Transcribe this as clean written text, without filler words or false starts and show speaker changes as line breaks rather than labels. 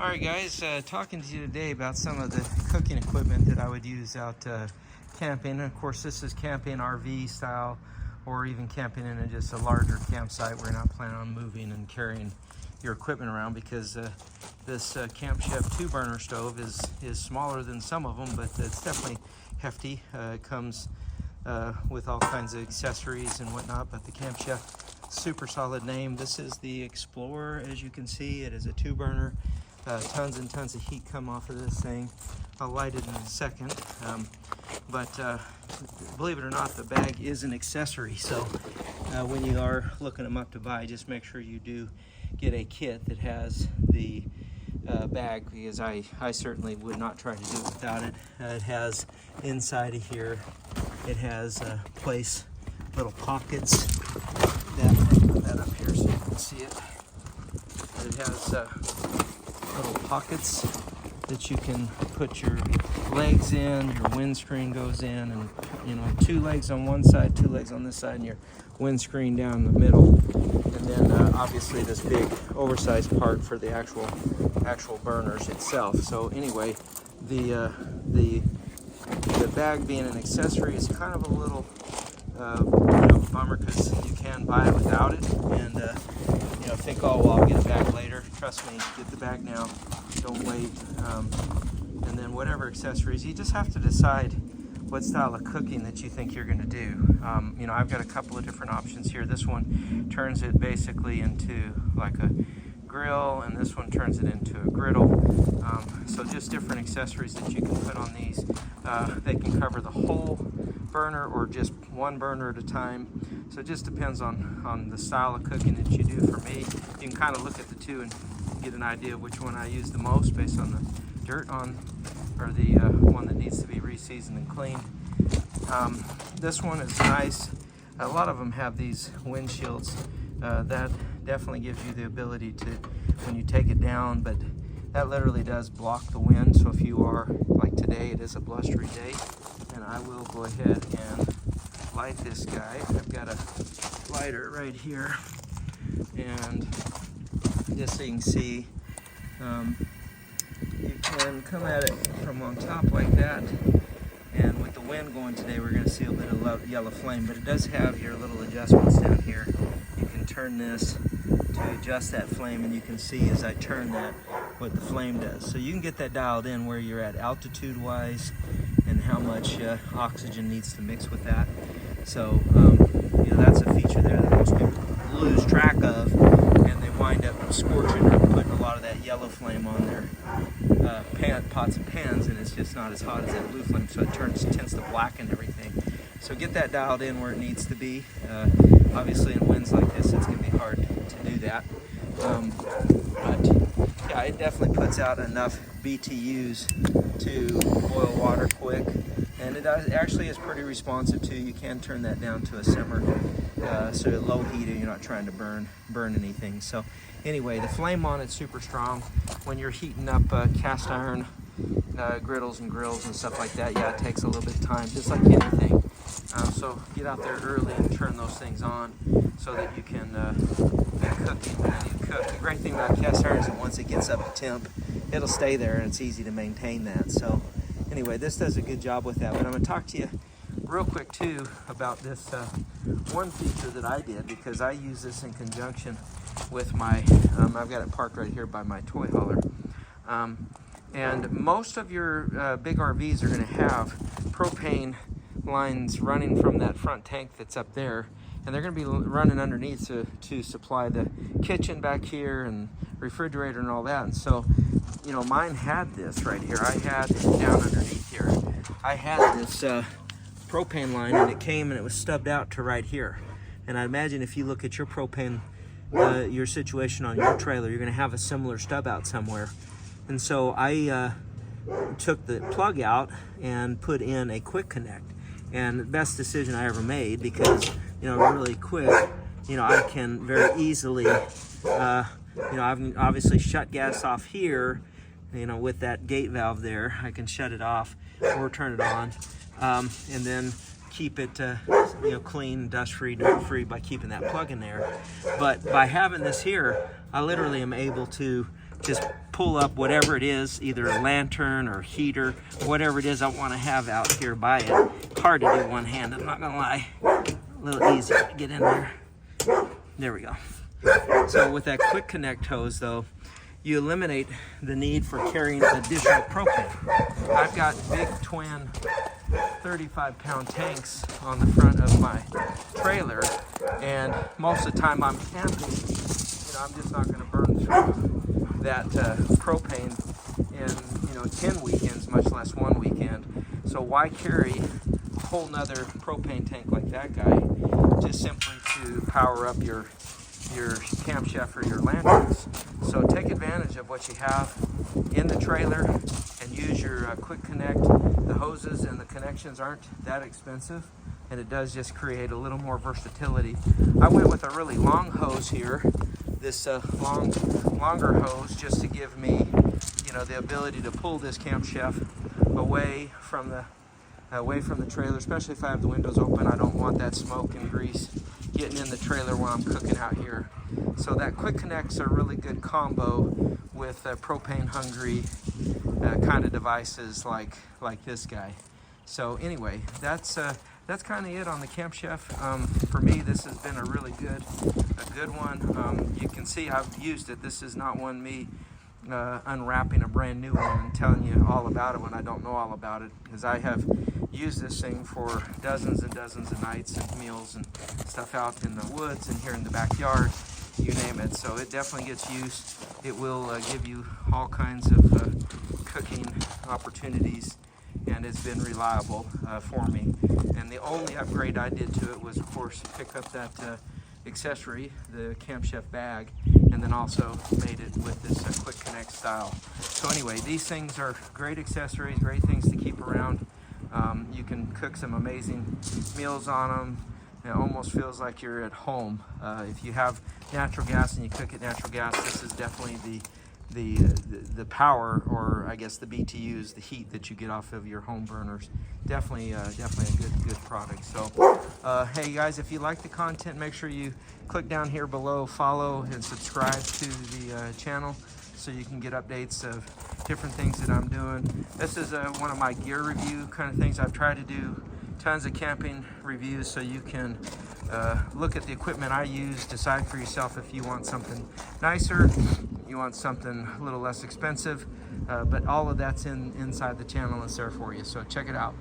Alright guys, talking to you today about some of the cooking equipment that I would use out camping. And of course this is camping RV style, or even camping in just a larger campsite where you're not planning on moving and carrying your equipment around, because this Camp Chef 2-burner stove is smaller than some of them, but it's definitely hefty. It comes with all kinds of accessories and whatnot, but the Camp Chef, super solid name. This is the Explorer. As you can see, it is a 2-burner. Tons and tons of heat come off of this thing. I'll light it in a second. But believe it or not, the bag is an accessory. So when you are looking them up to buy, just make sure you do get a kit that has the bag, because I certainly would not try to do it without it. It has inside of here, it has little pockets that, put that up here so you can see it. It has little pockets that you can put your legs in, your windscreen goes in, and 2 legs on one side, 2 legs on this side, and your windscreen down the middle. And then obviously this big oversized part for the actual burners itself. So anyway, the bag being an accessory is kind of a little bummer, because you can buy it without it, and think, oh well, I'll get a bag later. Trust me, get the bag now, don't wait. And then whatever accessories, you just have to decide what style of cooking that you think you're going to do. I've got a couple of different options here. This one turns it basically into like a grill, and this one turns it into a griddle. So just different accessories that you can put on these. They can cover the whole burner or just one burner at a time. So it just depends on the style of cooking that you do. For me, you can kind of look at the two and get an idea of which one I use the most based on the dirt on, or the one that needs to be re-seasoned and cleaned. This one is nice. A lot of them have these windshields. That definitely gives you the ability to, when you take it down, but that literally does block the wind. So if you are, like today, it is a blustery day, and I will go ahead and light this guy. I've got a lighter right here, and just so you can see, you can come at it from on top like that, and with the wind going today, we're going to see a bit of yellow flame, but it does have your little adjustments down here. You can turn this to adjust that flame, and you can see as I turn that what the flame does. So you can get that dialed in where you're at altitude wise and how much oxygen needs to mix with that. So that's a feature there that most people lose track of, and they wind up scorching or putting a lot of that yellow flame on their pots and pans, and it's just not as hot as that blue flame, so it tends to blacken everything. So get that dialed in where it needs to be. Obviously in winds like this, it's going to be hard to do that. But yeah, it definitely puts out enough BTUs to boil water quick, and it actually is pretty responsive too. You can turn that down to a simmer, so low heat, and you're not trying to burn anything. So anyway, the flame on it's super strong. When you're heating up cast iron griddles and grills and stuff like that, yeah, it takes a little bit of time, just like anything. So get out there early and turn those things on so that you can cook when you cook. The great thing about cast iron is that once it gets up to temp, it'll stay there, and it's easy to maintain that. So anyway, this does a good job with that. But I'm going to talk to you real quick too about this one feature that I did, because I use this in conjunction with my, I've got it parked right here by my toy hauler. And most of your big RVs are going to have propane lines running from that front tank that's up there, and they're going to be running underneath to supply the kitchen back here and refrigerator and all that. And so, mine had this right here. I had down underneath here, I had this propane line, and it came and it was stubbed out to right here. And I imagine if you look at your propane, your situation on your trailer, you're going to have a similar stub out somewhere. And so I took the plug out and put in a quick connect, and the best decision I ever made, because really quick, I can very easily I've obviously shut gas off here, with that gate valve there. I can shut it off or turn it on, and then keep it clean, dust-free, dirt-free by keeping that plug in there. But by having this here, I literally am able to just pull up whatever it is, either a lantern or heater, whatever it is I want to have out here by it. Hard to do one-handed, I'm not gonna lie. A little easy to get in there. There we go. So with that quick connect hose though, you eliminate the need for carrying additional propane. I've got big twin 35-pound tanks on the front of my trailer, and most of the time I'm camping, I'm just not going to burn through that propane in 10 weekends, much less one weekend. So why carry a whole nother propane tank like that guy just simply to power up your camp chef or your lanterns? So take advantage of what you have in the trailer and use your quick connect. The hoses and the connections aren't that expensive, and it does just create a little more versatility. I went with a really long hose here, this longer hose, just to give me the ability to pull this camp chef away from the trailer, especially if I have the windows open. I don't want that smoke and grease getting in the trailer while I'm cooking out here. So that quick connects are a really good combo with propane hungry kind of devices like this guy. So anyway, that's kind of it on the Camp Chef. For me, this has been a really good one. You can see I've used it. This is not one me unwrapping a brand new one and telling you all about it when I don't know all about it, because I have used this thing for dozens and dozens of nights and meals and stuff out in the woods and here in the backyard, you name it. So it definitely gets used. It will give you all kinds of cooking opportunities, and it's been reliable for me. And the only upgrade I did to it was, of course, pick up that accessory, the Camp Chef bag, and then also made it with this quick connect style. So anyway, these things are great accessories, great things to keep around. You can cook some amazing meals on them. It almost feels like you're at home. If you have natural gas and you cook at natural gas, this is definitely the power, or I guess the BTUs, the heat that you get off of your home burners. Definitely a good product. So hey guys, if you like the content, make sure you click down here below, follow and subscribe to the channel so you can get updates of different things that I'm doing. This is one of my gear review kind of things. I've tried to do tons of camping reviews so you can look at the equipment I use, decide for yourself if you want something nicer, you want something a little less expensive, but all of that's inside the channel. It's there for you, so check it out.